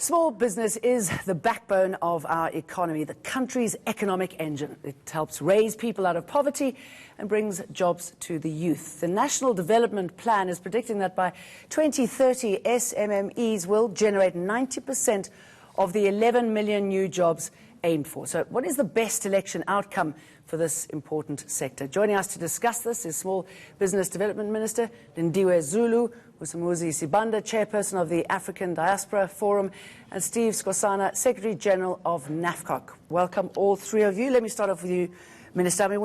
Small business is the backbone of our economy, the country's economic engine. It helps raise people out of poverty and brings jobs to the youth. The National Development Plan is predicting that by 2030, SMMEs will generate 90% of the 11 million new jobs aimed for. So what is the best election outcome for this important sector? Joining us to discuss this is Small Business Development Minister Lindiwe Zulu, Vusumuzi Sibanda, Chairperson of the African Diaspora Forum, and Steve Skhosana, Secretary General of NAFCOC. Welcome, all three of you. Let me start off with you, Minister. I mean,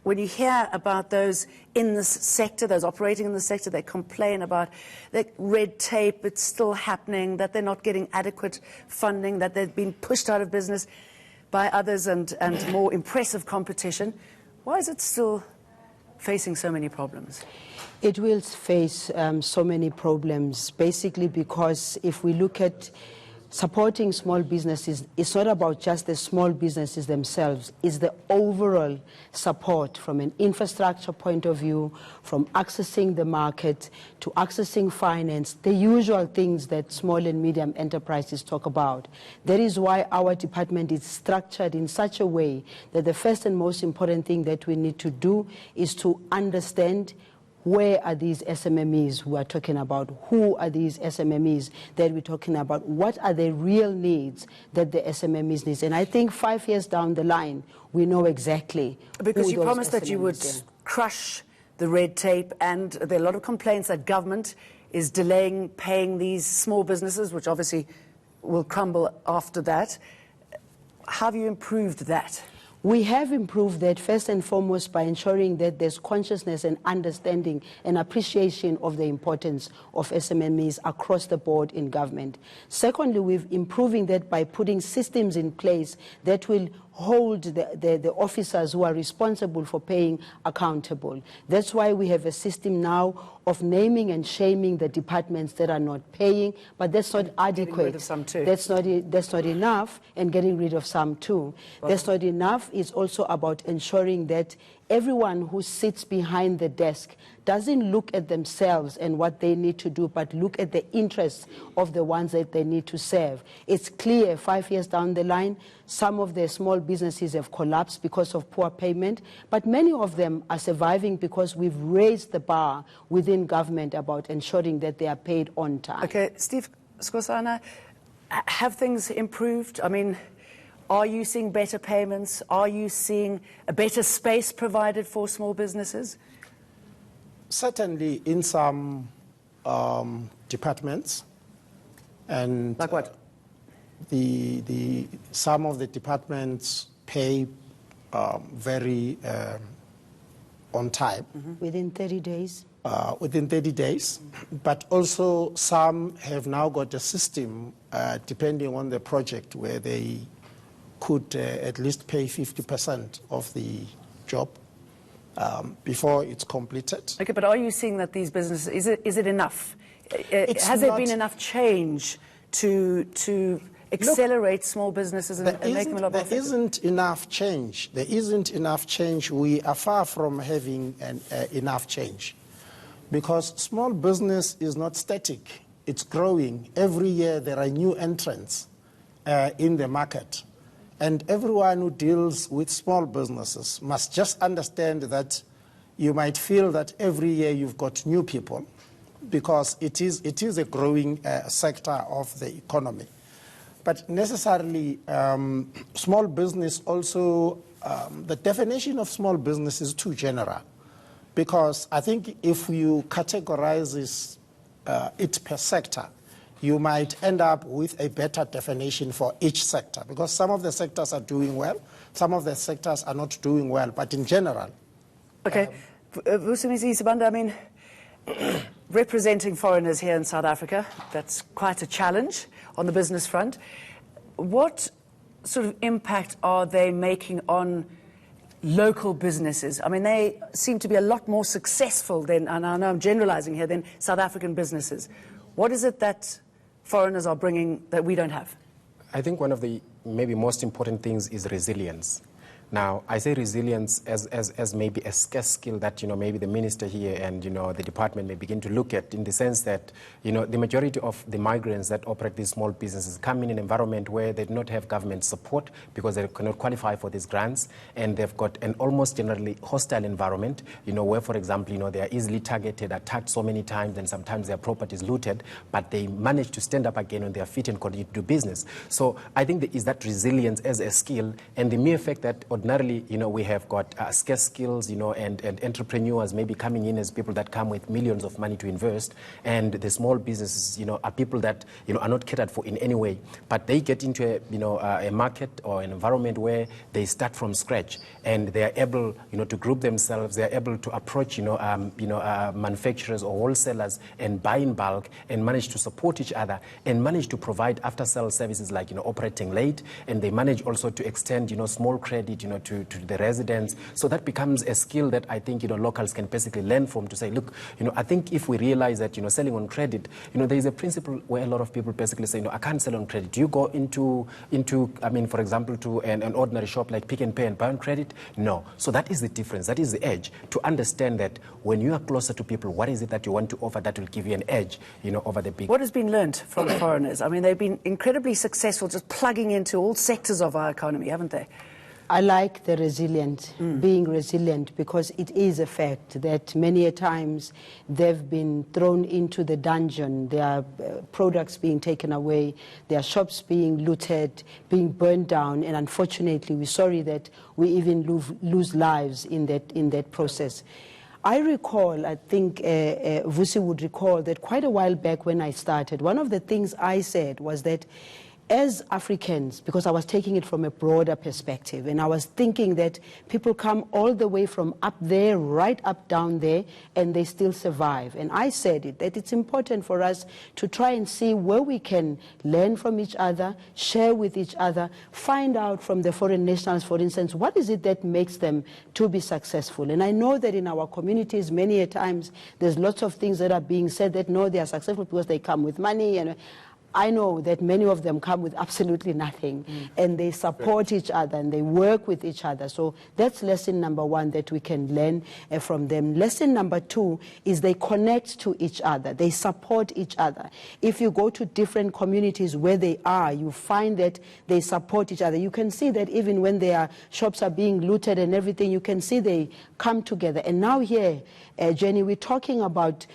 when you hear about those in this sector, those operating in the sector, they complain about the red tape, it's still happening, that they're not getting adequate funding, that they've been pushed out of business by others and more impressive competition. Why is it still facing so many problems? It will face so many problems, basically because if we look at supporting small businesses, it's not about just the small businesses themselves, it's the overall support from an infrastructure point of view, from accessing the market to accessing finance, the usual things that small and medium enterprises talk about. That is why our department is structured in such a way that the first and most important thing that we need to do is to understand where are these SMMEs we are talking about? Who are these SMMEs that we're talking about? What are the real needs that the SMMEs need? And I think 5 years down the line, we know exactly. Because you promised that you would crush the red tape, and there are a lot of complaints that government is delaying paying these small businesses, which obviously will crumble after that. How have you improved that? We have improved that first and foremost by ensuring that there's consciousness and understanding and appreciation of the importance of SMMEs across the board in government. Secondly, we're improving that by putting systems in place that will hold the officers who are responsible for paying accountable. That's why we have a system now of naming and shaming the departments that are not paying, but that's not adequate. Getting rid of some too. That's not enough, and getting rid of some too. Well, that's not enough. It's also about ensuring that everyone who sits behind the desk doesn't look at themselves and what they need to do, but look at the interests of the ones that they need to serve. It's clear 5 years down the line, some of the small businesses have collapsed because of poor payment, but many of them are surviving because we've raised the bar within government about ensuring that they are paid on time. Okay, Steve Skhosana, have things improved? I mean, are you seeing better payments? Are you seeing a better space provided for small businesses? Certainly in some departments. And like what? Some of the departments pay very on time. Mm-hmm. Within 30 days? Within 30 days. But also some have now got a system, depending on the project, where they could at least pay 50% of the job before it's completed. Okay, but are you seeing that these businesses, is it enough? Has there been enough change to accelerate small businesses and make them a lot more effective? There isn't enough change. There isn't enough change. We are far from having enough change, because small business is not static. It's growing. Every year there are new entrants in the market. And everyone who deals with small businesses must just understand that you might feel that every year you've got new people, because it is a growing sector of the economy. But necessarily, small business also, the definition of small business is too general, because I think if you categorize it per sector, you might end up with a better definition for each sector, because some of the sectors are doing well, some of the sectors are not doing well, but in general. Okay, Vusumuzi Sibanda, I mean, representing foreigners here in South Africa, that's quite a challenge on the business front. What sort of impact are they making on local businesses? I mean, they seem to be a lot more successful than, and I know I'm generalizing here, than South African businesses. What is it that foreigners are bringing that we don't have? I think one of the maybe most important things is resilience. Now, I say resilience as maybe a scarce skill that, maybe the minister here and, the department may begin to look at, in the sense that, the majority of the migrants that operate these small businesses come in an environment where they do not have government support because they cannot qualify for these grants, and they've got an almost generally hostile environment, where, for example, they are easily targeted, attacked so many times, and sometimes their property is looted, but they manage to stand up again on their feet and continue to do business. So I think there is that resilience as a skill, and the mere fact that ordinarily, we have got scarce skills, and entrepreneurs maybe coming in as people that come with millions of money to invest, and the small businesses, are people that, are not catered for in any way, but they get into a market or an environment where they start from scratch, and they are able, to group themselves, they are able to approach, manufacturers or wholesalers and buy in bulk and manage to support each other and manage to provide after-sales services like, operating late, and they manage also to extend, small credit, to the residents. So that becomes a skill that I think, locals can basically learn from, to say, look, I think if we realize that, selling on credit, there is a principle where a lot of people basically say, I can't sell on credit. Do you go into for example, to an ordinary shop like Pick and Pay and buy on credit? No. So that is the difference. That is the edge, to understand that when you are closer to people, what is it that you want to offer that will give you an edge, over the big... What has been learnt from foreigners? I mean, they've been incredibly successful just plugging into all sectors of our economy, haven't they? I like the being resilient, because it is a fact that many a times they've been thrown into the dungeon, their products being taken away, their shops being looted, being burned down, and unfortunately we're sorry that we even lose lives in that process. I recall, I think Vusi would recall, that quite a while back when I started, one of the things I said was that as Africans, because I was taking it from a broader perspective, and I was thinking that people come all the way from up there, right up down there, and they still survive. And I said that it's important for us to try and see where we can learn from each other, share with each other, find out from the foreign nationals, for instance, what is it that makes them to be successful. And I know that in our communities, many a times, there's lots of things that are being said that, no, they are successful because they come with money, and I know that many of them come with absolutely nothing, and they support each other and they work with each other. So that's lesson number one that we can learn from them. Lesson number two is they connect to each other. They support each other. If you go to different communities where they are, you find that they support each other. You can see that even when their shops are being looted and everything, you can see they come together. And now here, Jenny, we're talking about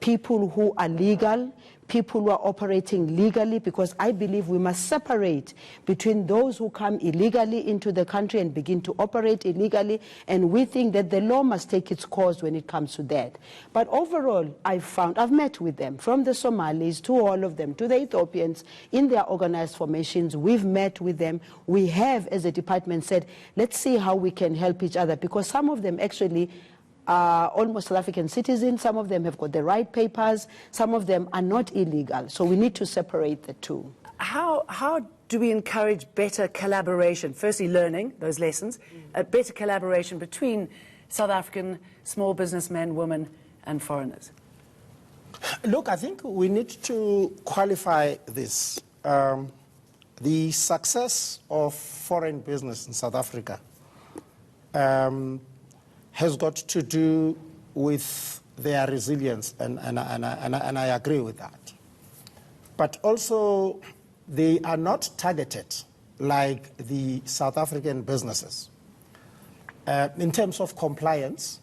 people who are legal, people who are operating legally, because I believe we must separate between those who come illegally into the country and begin to operate illegally, and we think that the law must take its course when it comes to that. But overall, I've met with them, from the Somalis to all of them, to the Ethiopians, in their organized formations. We've met with them. We have, as a department, said, let's see how we can help each other, because some of them actually are almost South African citizens, some of them have got the right papers, some of them are not illegal. So we need to separate the two. How do we encourage better collaboration? Firstly, learning those lessons, better collaboration between South African small businessmen, women, and foreigners. Look, I think we need to qualify this. The success of foreign business in South Africa has got to do with their resilience, and I agree with that. But also, they are not targeted like the South African businesses. In terms of compliance,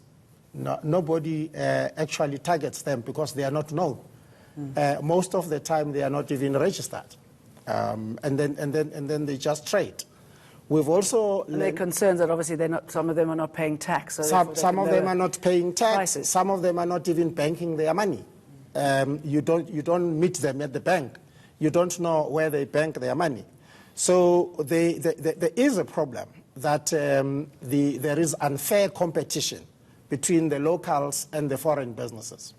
nobody actually targets them because they are not known. Most of the time, they are not even registered, and then they just trade. We've also... And there are concerns that obviously some of them are not paying tax. So some of them are not paying tax. Prices. Some of them are not even banking their money. You don't meet them at the bank. You don't know where they bank their money. So there is a problem that there is unfair competition between the locals and the foreign businesses.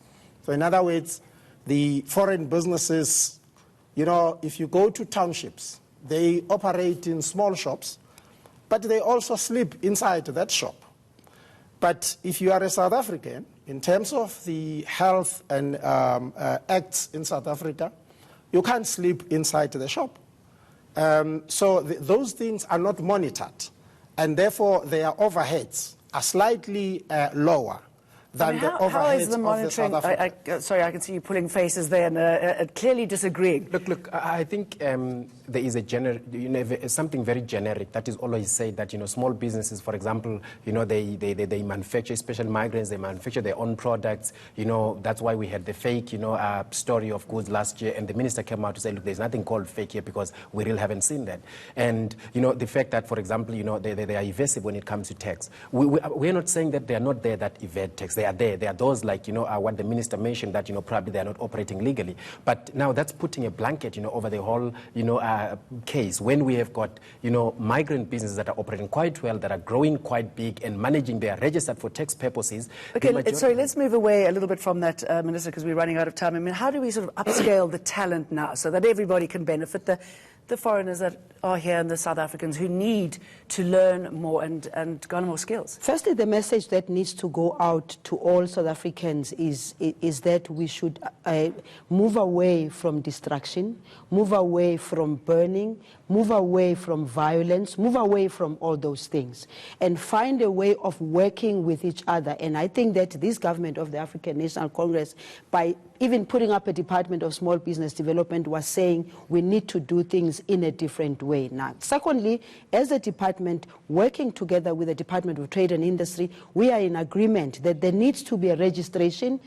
So in other words, the foreign businesses, if you go to townships, they operate in small shops, but they also sleep inside that shop. But if you are a South African, in terms of the health and acts in South Africa, you can't sleep inside the shop. So those things are not monitored. and therefore their overheads are slightly lower than the how is overheads the of the monitoring? South African. Sorry, I can see you pulling faces there and clearly disagreeing. Look, I think there is a something very generic that is always said that, small businesses, for example, they manufacture, especially migrants, they manufacture their own products. That's why we had the fake, story of goods last year, and the minister came out to say, look, there's nothing called fake here because we really haven't seen that. And, the fact that, for example, they are evasive when it comes to tax. We're not saying that they are not there that evade tax. They are there. There are those like, what the minister mentioned that, probably they are not operating legally. But now that's putting a blanket, over the whole, case when we have got, migrant businesses that are operating quite well, that are growing quite big and managing, they are registered for tax purposes. Okay, sorry, let's move away a little bit from that, Minister, because we're running out of time. I mean, how do we sort of upscale the talent now so that everybody can benefit? The foreigners that are here and the South Africans who need to learn more and garner more skills? Firstly, the message that needs to go out to all South Africans is that we should move away from destruction, move away from burning, move away from violence, move away from all those things, and find a way of working with each other. And I think that this government of the African National Congress, by even putting up a Department of Small Business Development, was saying we need to do things in a different way now. Secondly, as a department, working together with the Department of Trade and Industry, we are in agreement that there needs to be a registration.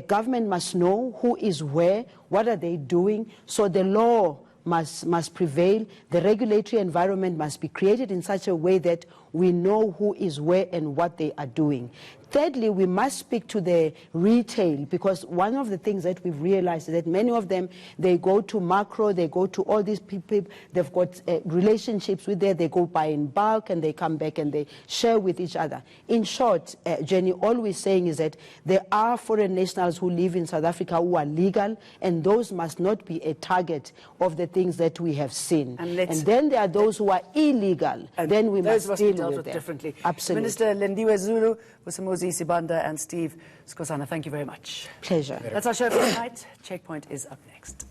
Government must know who is where, what are they doing, so the law must prevail. The regulatory environment must be created in such a way that we know who is where and what they are doing. Thirdly, we must speak to the retail, because one of the things that we've realized is that many of them, they go to macro, they go to all these people, they've got relationships with there, they go buy in bulk and they come back and they share with each other. In short, Jenny, all we're saying is that there are foreign nationals who live in South Africa who are legal, and those must not be a target of the things that we have seen. And then there are those who are illegal, and then we must deal with them differently. Absolutely. Minister Lindiwe Zulu, Vusumuzi Sibanda and Steve Skhosana, thank you very much. Pleasure. That's our show for tonight. Checkpoint is up next.